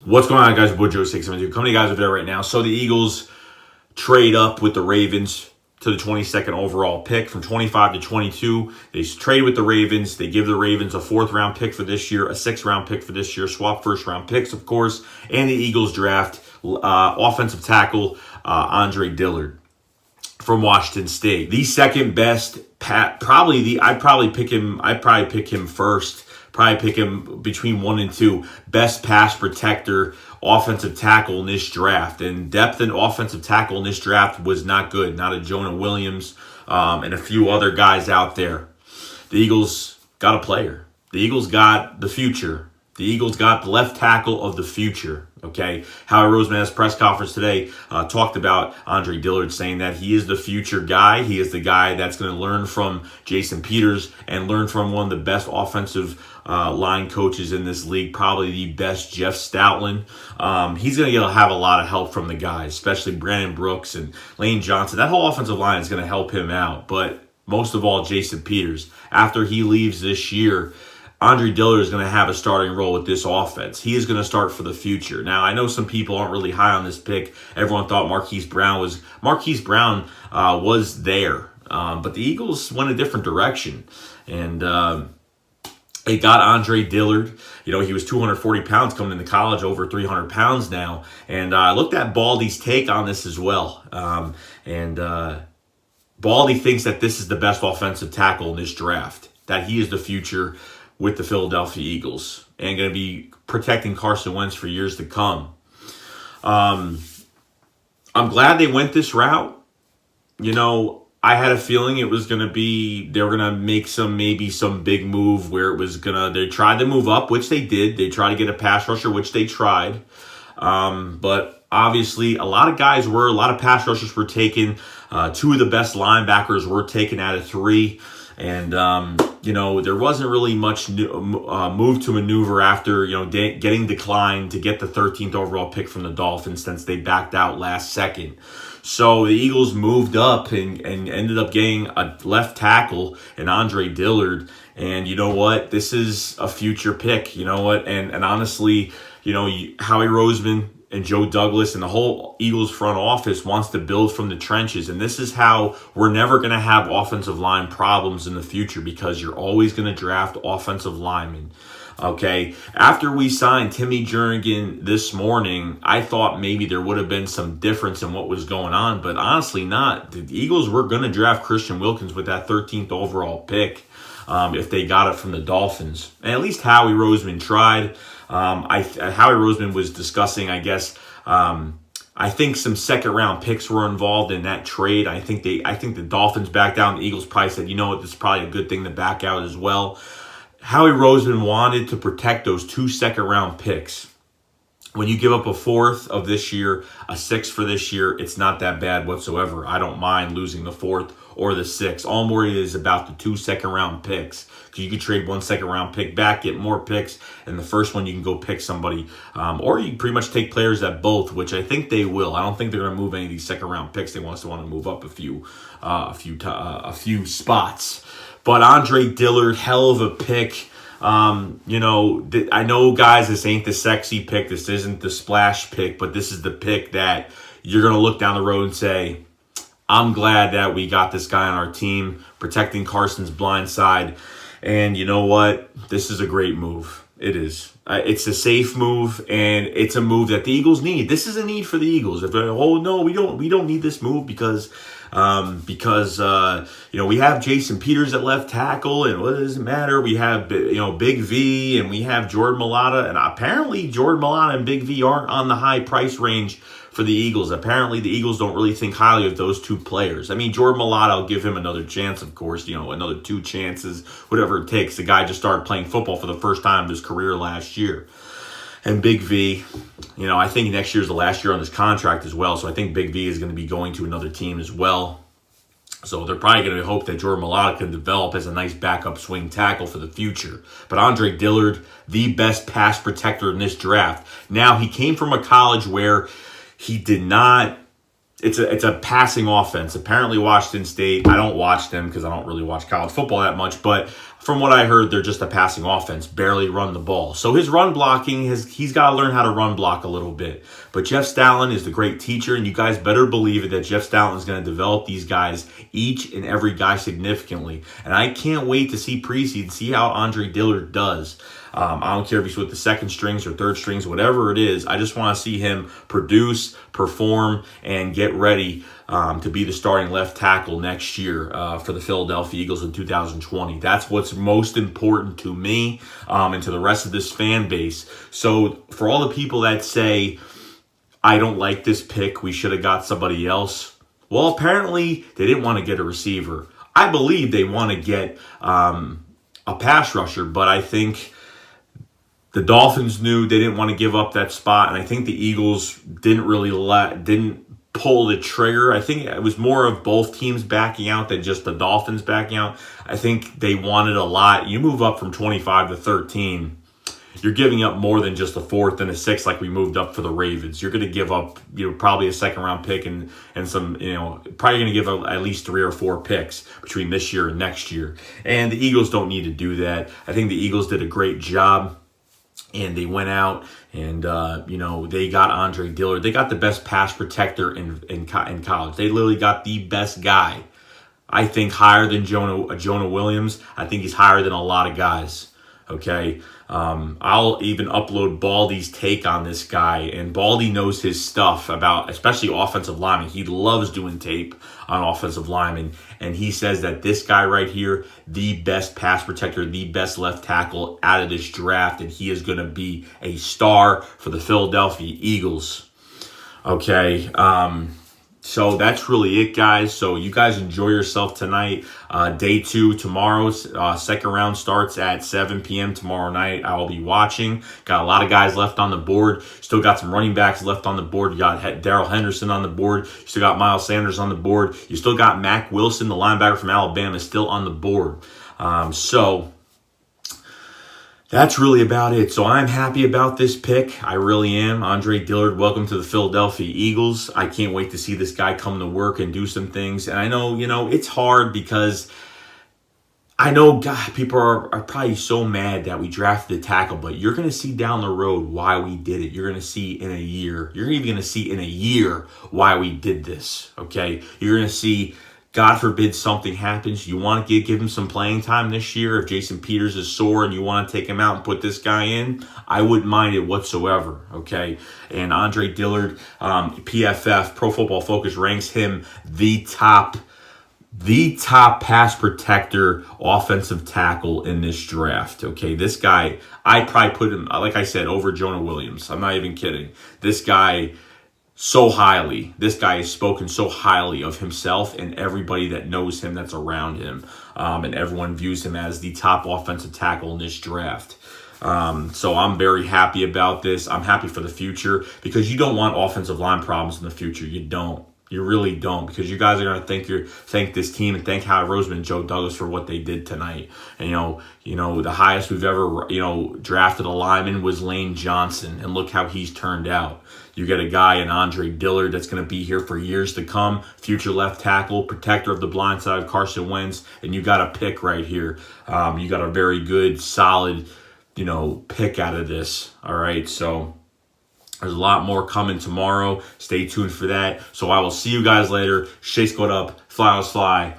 What's going on, guys? Joe 672 coming to you guys over there right now. So the Eagles trade up with the Ravens to the 22nd overall pick from 25 to 22. They trade with the Ravens. They give the Ravens a 4th-round pick for this year, a 6th-round pick for this year, swap first-round picks, of course, and the Eagles draft offensive tackle Andre Dillard from Washington State. The second best, I'd probably pick him first. Probably pick him between 1 and 2. Best pass protector, offensive tackle in this draft. And depth in offensive tackle in this draft was not good. Not a Jonah Williams and a few other guys out there. The Eagles got a player. The Eagles got the future. The Eagles got the left tackle of the future. Okay, Howie Roseman at his press conference today talked about Andre Dillard, saying that he is the future guy. He is the guy that's going to learn from Jason Peters and learn from one of the best offensive line coaches in this league, probably the best, Jeff Stoutland. He's going to have a lot of help from the guys, especially Brandon Brooks and Lane Johnson. That whole offensive line is going to help him out, but most of all, Jason Peters. After he leaves this year, Andre Dillard is going to have a starting role with this offense. He is going to start for the future. Now, I know some people aren't really high on this pick. Everyone thought Marquise Brown was there, but the Eagles went a different direction, and they got Andre Dillard. You know, he was 240 pounds coming into college, over 300 pounds now. And I looked at Baldy's take on this as well. Baldy thinks that this is the best offensive tackle in this draft, that he is the future with the Philadelphia Eagles and going to be protecting Carson Wentz for years to come. I'm glad they went this route. You know, I had a feeling it was going to be, they were going to make some big move where it was going to, they tried to move up, which they did. They tried to get a pass rusher, which they tried. But obviously a lot of pass rushers were taken. 2 of the best linebackers were taken out of 3. And, there wasn't really much move to maneuver after, getting declined to get the 13th overall pick from the Dolphins since they backed out last second. So the Eagles moved up and ended up getting a left tackle in Andre Dillard. And you know what? This is a future pick. You know what? And honestly, Howie Roseman and Joe Douglas and the whole Eagles front office wants to build from the trenches. And this is how we're never going to have offensive line problems in the future, because you're always going to draft offensive linemen. Okay, after we signed Timmy Jernigan this morning, I thought maybe there would have been some difference in what was going on, but honestly not. The Eagles were going to draft Christian Wilkins with that 13th overall pick if they got it from the Dolphins. And at least Howie Roseman tried. Howie Roseman was discussing, I guess, I think some second-round picks were involved in that trade. I think the Dolphins backed out, and the Eagles probably said, you know what, this is probably a good thing to back out as well. Howie Roseman wanted to protect those 2 second-round picks. When you give up a 4th of this year, a 6th for this year, it's not that bad whatsoever. I don't mind losing the 4th or the 6th. All I'm worried is about the 2 second-round picks, because you could trade 1 second-round pick back, get more picks, and the first one you can go pick somebody. Or you can pretty much take players at both, which I think they will. I don't think they're going to move any of these second-round picks. They want to move up a few spots. But Andre Dillard, hell of a pick. I know, guys, this ain't the sexy pick. This isn't the splash pick, but this is the pick that you're going to look down the road and say, I'm glad that we got this guy on our team, protecting Carson's blind side. And you know what? This is a great move. It is. It's a safe move, and it's a move that the Eagles need. This is a need for the Eagles. If they're, we don't need this move because we have Jason Peters at left tackle, and what does it matter? We have Big V, and we have Jordan Mailata, and apparently Jordan Mailata and Big V aren't on the high price range for the Eagles. Apparently the Eagles don't really think highly of those 2 players. I mean, Jordan Mailata, I'll give him another chance, of course, another 2 chances, whatever it takes. The guy just started playing football for the first time of his career last year. And Big V, I think next year is the last year on his contract as well. So I think Big V is going to be going to another team as well. So they're probably going to hope that Jordan Mailata can develop as a nice backup swing tackle for the future. But Andre Dillard, the best pass protector in this draft. Now, he came from a college where he did not it's a passing offense. Apparently Washington State, I don't watch them because I don't really watch college football that much, but from what I heard, they're just a passing offense, barely run the ball. So his run blocking, he's got to learn how to run block a little bit. But Jeff Stoutland is the great teacher, and you guys better believe it that Jeff Stoutland is going to develop these guys, each and every guy significantly. And I can't wait to see preseason, see how Andre Dillard does. I don't care if he's with the second strings or third strings, whatever it is. I just want to see him produce, perform, and get ready to be the starting left tackle next year for the Philadelphia Eagles in 2020. That's what's most important to me and to the rest of this fan base. So for all the people that say, I don't like this pick, we should have got somebody else. Well, apparently they didn't want to get a receiver. I believe they want to get a pass rusher, but I think the Dolphins knew they didn't want to give up that spot, and I think the Eagles didn't pull the trigger. I think it was more of both teams backing out than just the Dolphins backing out. I think they wanted a lot. You move up from 25 to 13, you're giving up more than just a fourth and a sixth like we moved up for the Ravens. You're going to give up, probably a second round pick and some, probably going to give up at least 3 or 4 picks between this year and next year. And the Eagles don't need to do that. I think the Eagles did a great job. And they went out and, they got Andre Dillard. They got the best pass protector in college. They literally got the best guy. I think higher than Jonah Williams. I think he's higher than a lot of guys. Okay. I'll even upload Baldy's take on this guy, and Baldy knows his stuff about, especially offensive linemen. He loves doing tape on offensive linemen, and he says that this guy right here, the best pass protector, the best left tackle out of this draft, and he is going to be a star for the Philadelphia Eagles. Okay. So that's really it, guys. So you guys enjoy yourself tonight. Day 2 tomorrow. Second round starts at 7 p.m. tomorrow night. I will be watching. Got a lot of guys left on the board. Still got some running backs left on the board. You got Darrell Henderson on the board. You still got Miles Sanders on the board. You still got Mack Wilson, the linebacker from Alabama, still on the board. So that's really about it. So I'm happy about this pick. I really am. Andre Dillard, welcome to the Philadelphia Eagles. I can't wait to see this guy come to work and do some things. And I know, it's hard because I know people are probably so mad that we drafted a tackle, but you're going to see down the road why we did it. You're going to see in a year. You're even going to see in a year why we did this, okay? You're going to see, God forbid something happens, you want to give him some playing time this year. If Jason Peters is sore and you want to take him out and put this guy in, I wouldn't mind it whatsoever, okay? And Andre Dillard, PFF, Pro Football Focus, ranks him the top pass protector, offensive tackle in this draft, okay? This guy, I'd probably put him, like I said, over Jonah Williams. I'm not even kidding. This guy is spoken so highly of himself and everybody that knows him, that's around him, and everyone views him as the top offensive tackle in this draft. So I'm very happy about this. I'm happy for the future because you don't want offensive line problems in the future. You don't. You really don't, because you guys are going to thank this team and thank Howard Roseman and Joe Douglas for what they did tonight. And, the highest we've ever, drafted a lineman was Lane Johnson, and look how he's turned out. You get a guy in Andre Dillard that's going to be here for years to come, future left tackle, protector of the blind side of Carson Wentz, and you got a pick right here. You got a very good, solid, pick out of this. All right, so there's a lot more coming tomorrow. Stay tuned for that. So I will see you guys later. Chase Code up. Fly, fly.